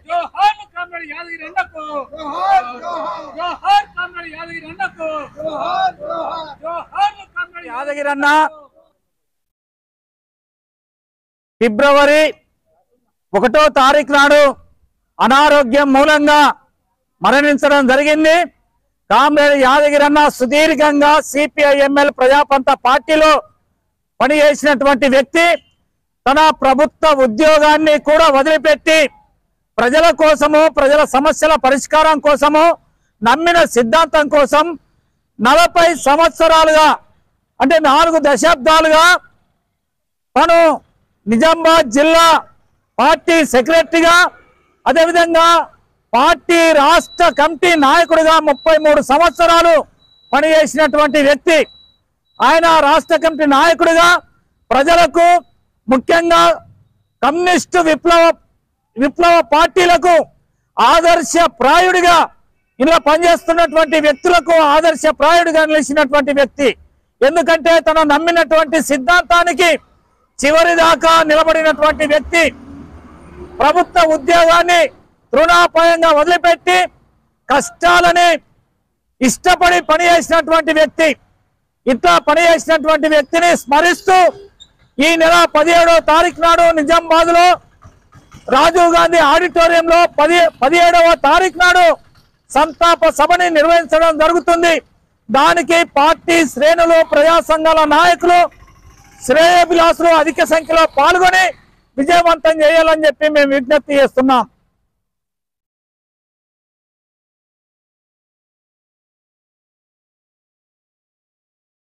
जोहार कामरेड यादगिरी अन्नकु जोहार कामरेड यादगिरी अन्नकु जोहार कामरेड यादगिरी अन्न ఫిబ్రవరి 1వ తారీఖు నాడు అనారోగ్యం మూలంగా మరణించడం జరిగింది. కామ్రేడ్ యాదగిరి అన్న సుదీర్ఘంగా సిపిఐఎంఎల్ ప్రజాపంత పార్టీలో పనిచేసినటువంటి వ్యక్తి. తన ప్రభుత్వ ఉద్యోగాన్ని కూడా వదిలిపెట్టి ప్రజల కోసము, ప్రజల సమస్యల పరిష్కారం కోసము, నమ్మిన సిద్ధాంతం కోసం 40 సంవత్సరాలుగా అంటే 4 దశాబ్దాలుగా తను నిజామాబాద్ జిల్లా పార్టీ సెక్రటరీగా, అదేవిధంగా పార్టీ రాష్ట్ర కమిటీ నాయకుడిగా 33 సంవత్సరాలు పనిచేసినటువంటి వ్యక్తి. ఆయన రాష్ట్ర కమిటీ నాయకుడిగా ప్రజలకు, ముఖ్యంగా కమ్యూనిస్టు విప్లవ పార్టీలకు ఆదర్శప్రాయుడిగా, ఇలా పనిచేస్తున్నటువంటి వ్యక్తులకు ఆదర్శప్రాయుడిగా నిలిచినటువంటి వ్యక్తి. ఎందుకంటే తను నమ్మినటువంటి సిద్ధాంతానికి చివరి దాకా నిలబడినటువంటి వ్యక్తి. ప్రభుత్వ ఉద్యోగాన్ని తృణాపాయంగా వదిలిపెట్టి కష్టాలని ఇష్టపడి పనిచేసినటువంటి వ్యక్తి. ఇట్లా పనిచేసినటువంటి వ్యక్తిని స్మరిస్తూ ఈ నెల 17వ తారీఖు నాడు నిజామాబాద్ లో రాజీవ్ గాంధీ ఆడిటోరియంలో 17వ తారీఖు నాడు సంతాప సభని నిర్వహించడం జరుగుతుంది. దానికి పార్టీ శ్రేణులు, ప్రజా సంఘాల నాయకులు, శ్రేయోభిలాషులు అధిక సంఖ్యలో పాల్గొని విజయవంతం చేయాలని చెప్పి మేము విజ్ఞప్తి చేస్తున్నాం.